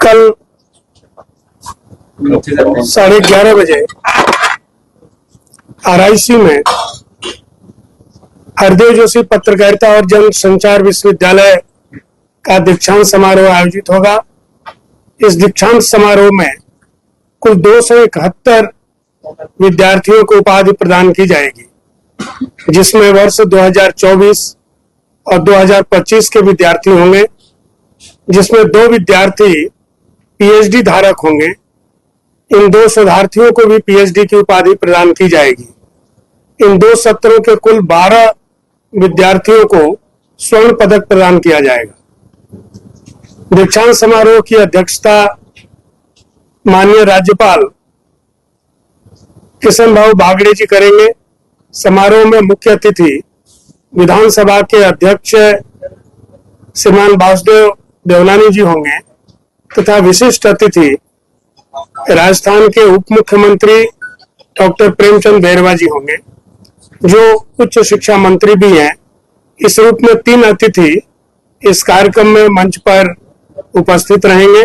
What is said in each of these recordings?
कल 11:30 बजे RIC में हरदेव जोशी पत्रकारिता और जन संचार विश्वविद्यालय का दीक्षांत समारोह आयोजित होगा। इस दीक्षांत समारोह में कुल 271 विद्यार्थियों को उपाधि प्रदान की जाएगी, जिसमें वर्ष 2024 और 2025 के विद्यार्थी होंगे, जिसमें 2 विद्यार्थी PhD धारक होंगे। इन 2 शोधार्थियों को भी PhD की उपाधि प्रदान की जाएगी। इन 2 सत्रों के कुल 12 विद्यार्थियों को स्वर्ण पदक प्रदान किया जाएगा। दीक्षांत समारोह की अध्यक्षता माननीय राज्यपाल किशन भाऊ बागड़े जी करेंगे। समारोह में मुख्य अतिथि विधानसभा के अध्यक्ष श्रीमान वासुदेव देवनानी जी होंगे तथा विशिष्ट अतिथि राजस्थान के उप मुख्यमंत्री डॉक्टर प्रेमचंद बैरवा जी होंगे, जो उच्च शिक्षा मंत्री भी हैं। इस रूप में 3 अतिथि इस कार्यक्रम में मंच पर उपस्थित रहेंगे।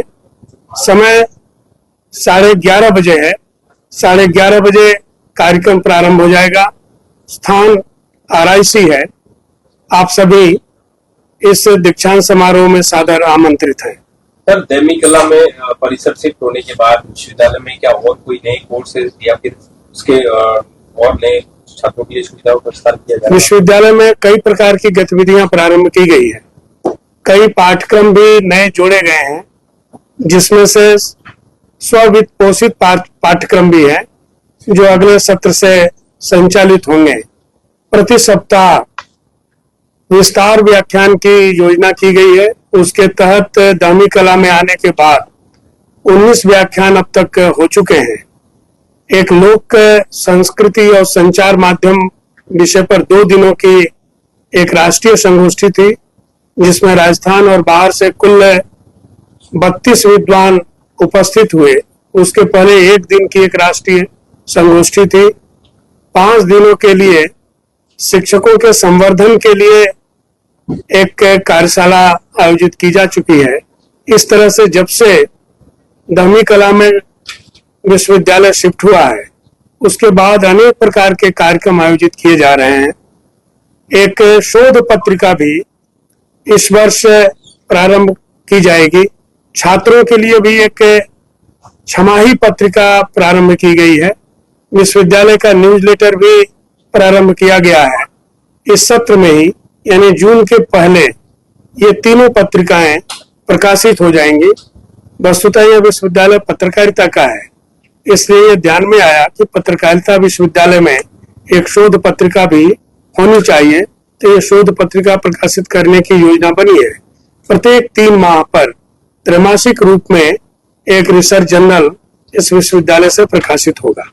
समय 11:30 बजे है। 11:30 बजे कार्यक्रम प्रारंभ हो जाएगा। स्थान RIC है। आप सभी इस दीक्षांत समारोह में सादर आमंत्रित हैं। सर, दैमी कला में परिसर शिफ्ट होने के बाद विश्वविद्यालय में क्या और कोई नए कोर्सेज या फिर उसके और नए छात्रों के लिए सुविधाओं का विस्तार किया जाएगा? विश्वविद्यालय में कई प्रकार की गतिविधियां प्रारंभ की गई है। कई पाठ्यक्रम भी नए जोड़े गए हैं, जिसमें से स्ववित्त पोषित पाठ्यक्रम भी है, जो अगले सत्र से संचालित होंगे। प्रति सप्ताह विस्तार व्याख्यान की योजना की गई है। उसके तहत दामी कला में आने के बाद 19 व्याख्यान अब तक हो चुके हैं। एक लोक संस्कृति और संचार माध्यम विषय पर 2 दिनों की एक राष्ट्रीय संगोष्ठी थी, जिसमें राजस्थान और बाहर से कुल 32 विद्वान उपस्थित हुए। उसके पहले 1 दिन की एक राष्ट्रीय संगोष्ठी थी। 5 दिनों के लिए शिक्षकों के संवर्धन के लिए एक कार्यशाला आयोजित की जा चुकी है। इस तरह से जब से दामी कला में विश्वविद्यालय शिफ्ट हुआ है, उसके बाद अनेक प्रकार के कार्यक्रम आयोजित किए जा रहे हैं। एक शोध पत्रिका भी इस वर्ष प्रारंभ की जाएगी। छात्रों के लिए भी एक छमाही पत्रिका प्रारंभ की गई है। विश्वविद्यालय का न्यूज़लेटर भी प्रारंभ किया गया है। इस सत्र में ही, यानी जून के पहले, ये तीनों पत्रिकाएं प्रकाशित हो जाएंगी। वस्तुतः यह विश्वविद्यालय पत्रकारिता का है, इसलिए ये ध्यान में आया कि पत्रकारिता विश्वविद्यालय में एक शोध पत्रिका भी होनी चाहिए। तो ये शोध पत्रिका प्रकाशित करने की योजना बनी है। प्रत्येक 3 माह पर त्रैमासिक रूप में एक रिसर्च जर्नल इस विश्वविद्यालय से प्रकाशित होगा।